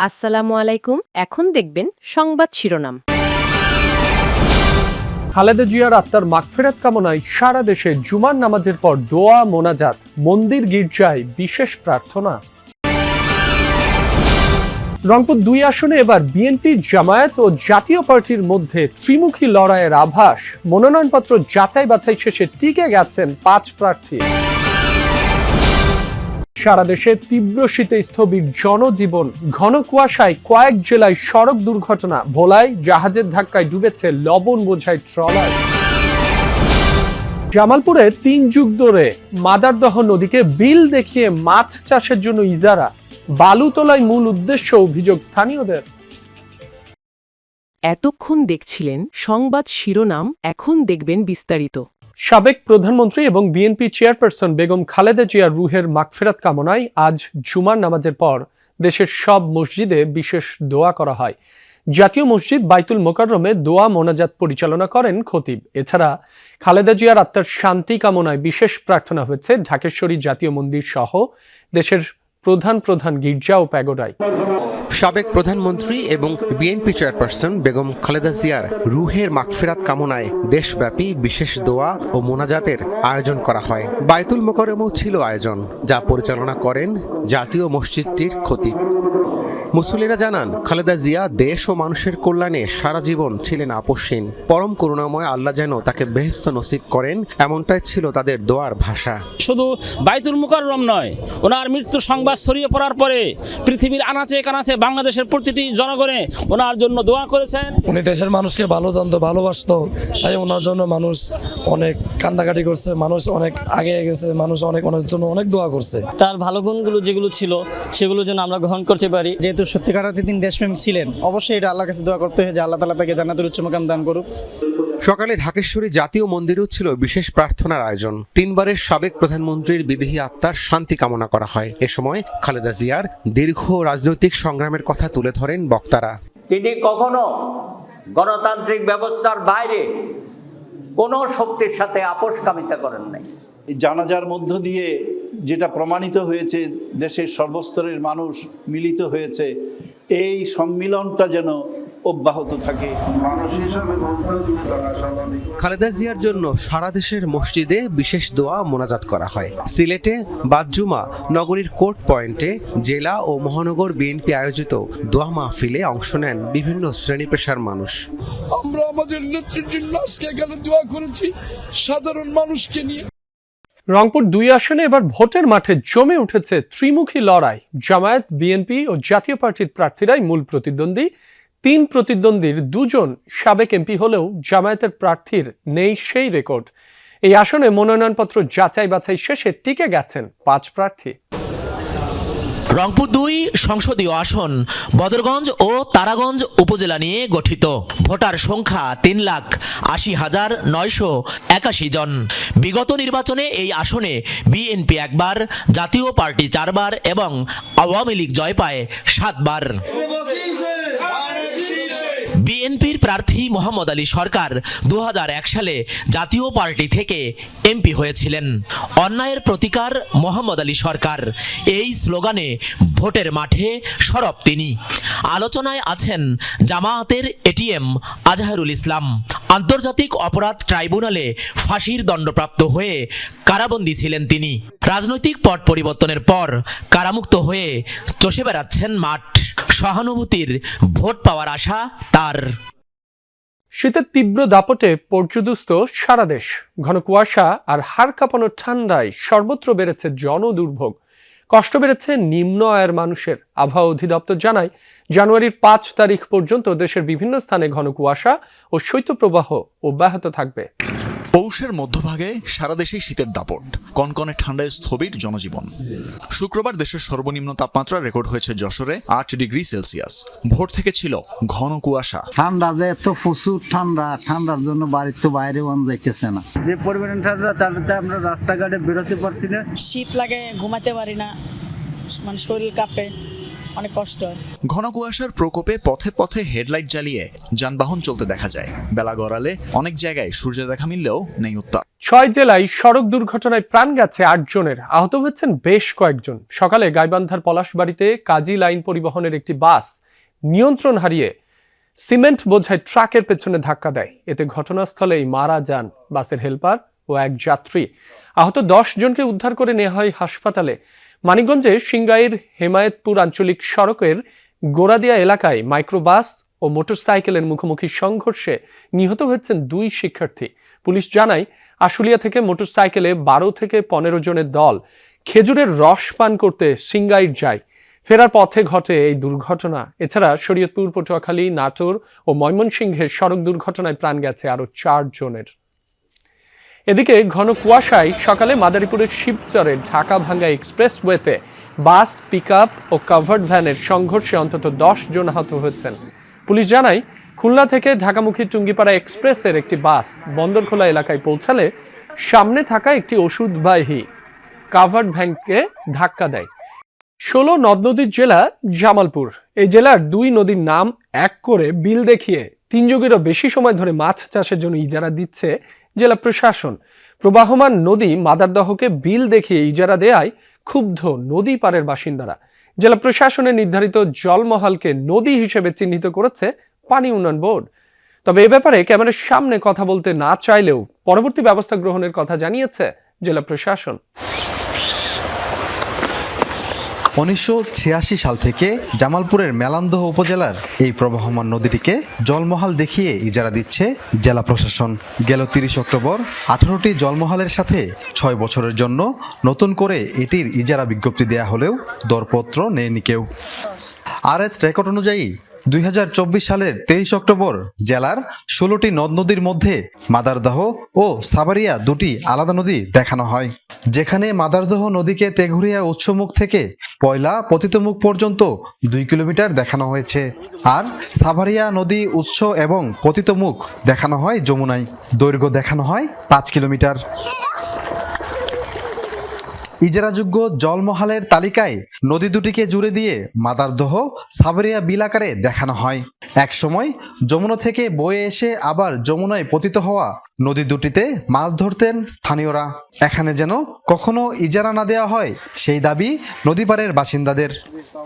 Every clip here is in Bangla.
আসসালামু আলাইকুম। এখন দেখবেন সংবাদ শিরোনাম। খালেদা জিয়ার আত্মার মাগফিরাত কামনায় সারা দেশে জুমার নামাজের পর দোয়া মোনাজাত, মন্দির গির্জায় বিশেষ প্রার্থনা। রংপুর ২ আসনে এবার বিএনপি, জামায়াত ও জাতীয় পার্টির মধ্যে ত্রিমুখী লড়াইয়ের আভাস। মনোনয়নপত্র যাচাই বাছাই শেষে টিকে গেছেন ৫ প্রার্থী। সারা দেশে তীব্র শীতে স্থবির জনজীবন, ঘন কুয়াশায় কয়েক জেলায় সড়ক দুর্ঘটনা, ভোলায় জাহাজের ধাক্কায় ডুবেছে লবণ বোঝাই ট্রলার। জামালপুরে ৩ যুগ ধরে মাদারদহ নদীকে বিল দেখিয়ে মাছ চাষের জন্য ইজারা, বালু তোলায় মূল উদ্দেশ্য অভিযোগ স্থানীয়দের। এতক্ষণ দেখছিলেন সংবাদ শিরোনাম, এখন দেখবেন বিস্তারিত। সাবেক প্রধানমন্ত্রী এবং বিএনপি চেয়ারপারসন বেগম খালেদা জিয়ার রুহের মাগফিরাত কামনায় আজ জুমার নামাজের পর দেশের সব মসজিদে বিশেষ দোয়া করা হয়। জাতীয় মসজিদ বাইতুল মোকাররমে দোয়া মোনাজাত পরিচালনা করেন খতিব। এছাড়া খালেদা জিয়ার আত্মার শান্তি কামনায় বিশেষ প্রার্থনা হয়েছে ঢাকেশ্বরী জাতীয় মন্দির সহ দেশের প্রধান গির্জা ও প্যাগোডায়। সাবেক প্রধানমন্ত্রী এবং বিএনপি চেয়ারপারসন বেগম খালেদা জিয়ার রুহের মাগফিরাত কামনায় দেশব্যাপী বিশেষ দোয়া ও মোনাজাতের আয়োজন করা হয়। বাইতুল মোকাররমেও ছিল আয়োজন, যা পরিচালনা করেন জাতীয় মসজিদটির খতিব। মুসল্লিরা জানান, খালেদা জিয়া দেশ ও মানুষের কল্যাণে সারা জীবন ছিলেন আপোষহীন। পরম করুণাময় আল্লাহ যেন তাকে বেহেশত নসিব করেন, এমনটাই ছিল তাদের দোয়ার ভাষা। শুধু বাইতুল মুকাররম নয়, ওনার মৃত্যুর সংবাদ ছড়িয়ে পড়ার পরে পৃথিবীর আনাচে কানাচে বাংলাদেশের প্রতিটি জনগণে ওনার জন্য দোয়া করেছেন। উনি দেশের মানুষকে ভালো জানতো, ভালোবাসতো, তাই ওনার জন্য মানুষ অনেক কান্দাকাটি করছে, মানুষ অনেক আগে গেছে, মানুষ অনেক ওনার জন্য অনেক দোয়া করছে। তার ভালো গুণগুলো যেগুলো ছিল সেগুলো যেন আমরা গ্রহণ করতে পারি। যেহেতু সত্যিকার অর্থে তিনি দেশপ্রেমিক ছিলেন, অবশ্যই এটা আল্লাহর কাছে দোয়া করতে হয় যে আল্লাহ তাআলা তাকে জান্নাতুল উচ্চ মাকাম দান করুক। সকালে ঢাকেশ্বরী জাতীয় মন্দিরেও ছিল বিশেষ প্রার্থনার আয়োজন। ৩ বারের সাবেক প্রধানমন্ত্রীর বিদেহী আত্মার শান্তি কামনা করা হয়। এ সময় খালেদা জিয়ার দীর্ঘ রাজনৈতিক সংগ্রামের কথা তুলে ধরেন বক্তারা। তিনি কখনো গণতান্ত্রিক ব্যবস্থার বাইরে কোনো শক্তির সাথে আপোষকামিতা করেন নাই। জানাজার মধ্য দিয়ে যেটা প্রমাণিত হয়েছে, দেশের সর্বস্তরের মানুষ মিলিত হয়েছে, এই সম্মিলনটা যেন অব্যাহত থাকে। খালেদা জিয়ার জন্য সারা দেশের মসজিদে বিশেষ দোয়া মোনাজাত করা হয়। সিলেটে বাদজুমা নগরীর কোর্ট পয়েন্টে জেলা ও মহানগর বিএনপি আয়োজিত দোয়া মাহফিলে অংশ নেন বিভিন্ন শ্রেণী পেশার মানুষ। আমরা আমাদের নেত্রীর জন্য আজকে এখানে দোয়া করেছি, সাধারণ মানুষকে নিয়ে। রংপুর ২ আসনে এবার ভোটের মাঠে জমে উঠেছে ত্রিমুখী লড়াই। জামায়াত, বিএনপি ও জাতীয় পার্টির প্রার্থীরাই মূল প্রতিদ্বন্দ্বী। ৩ প্রতিদ্বন্দ্বীর ২ জন সাবেক এমপি হলেও জামায়াতের প্রার্থীর নেই সেই রেকর্ড। এই আসনে মনোনয়নপত্র যাচাই বাছাই শেষে টিকে গেছেন ৫ প্রার্থী। রংপুর ২ সংসদীয় আসন বদরগঞ্জ ও তারাগঞ্জ উপজেলা নিয়ে গঠিত। ভোটার সংখ্যা ৩,৮০,৯৮১ জন। বিগত নির্বাচনে এই আসনে বিএনপি ১ বার, জাতীয় পার্টি ৪ বার এবং আওয়ামী লীগ জয় পায় ৭ বার। বিএনপির প্রার্থী মোহাম্মদ আলী সরকার ২০০১ সালে জাতীয় পার্টি থেকে এমপি হয়েছিলেন। অন্যায়ের প্রতিকার মোহাম্মদ আলী সরকার, এই স্লোগানে ভোটের মাঠে সরব তিনি। আলোচনায় আছেন জামায়াতের এটিএম আজহারুল ইসলাম। আন্তর্জাতিক অপরাধ ট্রাইব্যুনালে ফাঁসির দণ্ডপ্রাপ্ত হয়ে কারাবন্দী ছিলেন তিনি। রাজনৈতিক পট পরিবর্তনের পর কারামুক্ত হয়ে চষে বেড়াচ্ছেন মাঠ। সহানুভূতির ভোট পাওয়ার আশা তার। শীতের তীব্র দাপটে পর্যুদুস্ত সারা দেশ। ঘন কুয়াশা আর হাড় কাঁপানো ঠান্ডায় সর্বত্র বেড়েছে জনদুর্ভোগ। কষ্ট বেড়েছে নিম্ন আয়ের মানুষের। আবহাওয়া অধিদপ্তর জানায়, জানুয়ারির ৫ তারিখ পর্যন্ত দেশের বিভিন্ন স্থানে ঘন কুয়াশা ও শৈত্যপ্রবাহ অব্যাহত থাকবে। পৌষের মধ্যভাগে সারা দেশে শীতের দাপট, কনকনে ঠান্ডায় স্থবির জনজীবন। শুক্রবার দেশের সর্বনিম্ন তাপমাত্রা রেকর্ড হয়েছে যশোরে ৮ ডিগ্রি সেলসিয়াস। ভোর থেকে ছিল ঘন কুয়াশা। ঠান্ডা যে এত প্রচুর ঠান্ডার জন্য বাড়ির তো বাইরে মন যাইতেছে না। যে পরিমাণ ঠান্ডা, তাতে আমরা রাস্তাঘাটে বেরোতে পারছি না। শীত লাগে, ঘুমাতে পারি না, মানে শরীর কাঁপে, অনেক কষ্ট হয়। ঘন কুয়াশার প্রকোপে পথে পথে হেডলাইট জ্বালিয়ে যানবাহন চলতে দেখা যায়। বেলা গড়ালে অনেক জায়গায় সূর্যের দেখা মিললেও নেই উত্তাপ। 6 জেলায় সড়ক দুর্ঘটনায় প্রাণ গেছে 8 জনের, আহত হয়েছেন বেশ কয়েকজন। সকালে গাইবান্ধার পলাশবাড়িতে কাজী লাইন পরিবহনের একটি বাস নিয়ন্ত্রণ হারিয়ে সিমেন্ট বোঝাই ট্রাকের পেছনে ধাক্কা দেয়। এতে ঘটনাস্থলেই মারা যান বাসের হেলপার ও এক যাত্রী। আহত 10 জনকে উদ্ধার করে নেওয়া হয় হাসপাতালে। মানিকগঞ্জে সিংগাইর হেমায়েতপুর আঞ্চলিক সড়কের গোড়াদিয়া এলাকায় মাইক্রোবাস ও মোটরসাইকেলের মুখোমুখি সংঘর্ষে নিহত হয়েছেন 2 শিক্ষার্থী। পুলিশ জানায়, আশুলিয়া থেকে মোটরসাইকেলে 12 থেকে 15 জনের দল খেজুরের রস পান করতে সিংগাইর যায়। ফেরার পথে ঘটে এই দুর্ঘটনা। এছাড়া শরীয়তপুর, পটুয়াখালী, নাটোর ও ময়মনসিংহের সড়ক দুর্ঘটনায় প্রাণ গেছে আরও 4 জনের। এদিকে ঘন কুয়াশায় সকালে মাদারীপুরের শিবচরের ঢাকা-ভাঙ্গা এক্সপ্রেসওয়েতে বাস, পিকআপ ও কাভার্ড ভ্যানের সংঘর্ষে অন্তত 10 জন আহত হয়েছেন। পুলিশ জানায়, খুলনা থেকে ঢাকামুখী টুঙ্গিপাড়া এক্সপ্রেসের একটি বাস বন্দরখোলা এলাকায় পৌঁছালে সামনে থাকা একটি ওষুধবাহী কাভার্ড ভ্যানকে ধাক্কা দেয়। 16 নদ নদীর জেলা জামালপুর। এই জেলার 2 নদীর নাম এক করে বিল দেখিয়ে 3 যুগেরও বেশি সময় ধরে মাছ চাষের জন্য ইজারা দিচ্ছে জেলা প্রশাসন। প্রবাহমান নদী মাদারদহকে বিল দেখিয়ে ইজারা দেয়ায় ক্ষুব্ধ নদী পাড়ের বাসিন্দারা। জেলা প্রশাসনের নির্ধারিত জলমহলকে নদী হিসেবে চিহ্নিত করেছে পানি উন্নয়ন বোর্ড। তবে এ ব্যাপারে ক্যামেরার সামনে কথা বলতে না চাইলেও পরবর্তী ব্যবস্থা গ্রহণের কথা জানিয়েছে জেলা প্রশাসন। 1986 সাল থেকে জামালপুরের মেলান্দহ উপজেলার এই প্রবাহমান নদীটিকে জলমহাল দেখিয়ে ইজারা দিচ্ছে জেলা প্রশাসন। গেল 30 অক্টোবর 18টি জলমহালের সাথে 6 বছরের জন্য নতুন করে এটির ইজারা বিজ্ঞপ্তি দেয়া হলেও দরপত্র নেয়নি কেউ। আরএস রেকর্ড অনুযায়ী 2024 সালের 23 অক্টোবর জেলার 16টি নদ নদীর মধ্যে মাদারদহ ও সাভারিয়া 2টি আলাদা নদী দেখানো হয়, যেখানে মাদারদহ নদীকে তেঘুরিয়া উৎসমুখ থেকে পয়লা পতিতমুখ পর্যন্ত 2 কিলোমিটার দেখানো হয়েছে, আর সাভারিয়া নদী উৎস এবং পতিতমুখ দেখানো হয় যমুনায়। দৈর্ঘ্য দেখানো হয় 5 কিলোমিটার। ইজারাযোগ্য জলমহালের তালিকায় নদী দুটিকে জুড়ে দিয়ে মাদারদহ সাভারিয়া বিল আকারে দেখানো হয়। এক সময় যমুনা থেকে বয়ে এসে আবার যমুনায় পতিত হওয়া নদী দুটিতে মাছ ধরতেন স্থানীয়রা। এখানে যেন কখনো ইজারা না দেওয়া হয় সেই দাবি নদী পাড়ের বাসিন্দাদের।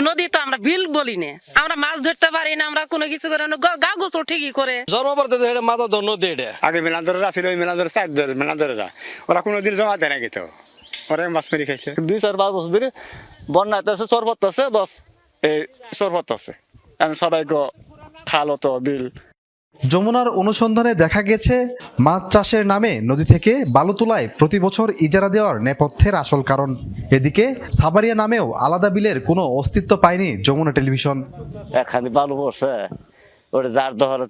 নদী তো আমরা বিল বলি না, আমরা মাছ ধরতে পারি না, আমরা কোনো কিছু করে না, গা গোসল ঠিকই করে জন্মপাড়তে মাথা ধর নদী এটা আগে মেলান্দরেরা ছিল, ওই মেলান্দরের 4 জন মেলান্দরেরা, ওরা কোনোদিন জমা দেয় না কিন্তু ওরা মাছ মেরে খাইছে। 2-4-5 বছর ধরে বন্যা আছে, সরবত আছে, বস এই সরবত আছে, আমি সবাই খাল তো বিল। যমুনার অনুসন্ধানে দেখা গেছে মাছ চাষের নামে নদী থেকে বালু তোলায় প্রতি বছর ইজারা দেওয়ার নেপথ্যের আসল কারণ। এদিকে সাভারিয়া নামেও আলাদা বিলের কোনো অস্তিত্ব পায়নি যমুনা টেলিভিশন। একখানি বালু পড়ছে, ওটা যার দহর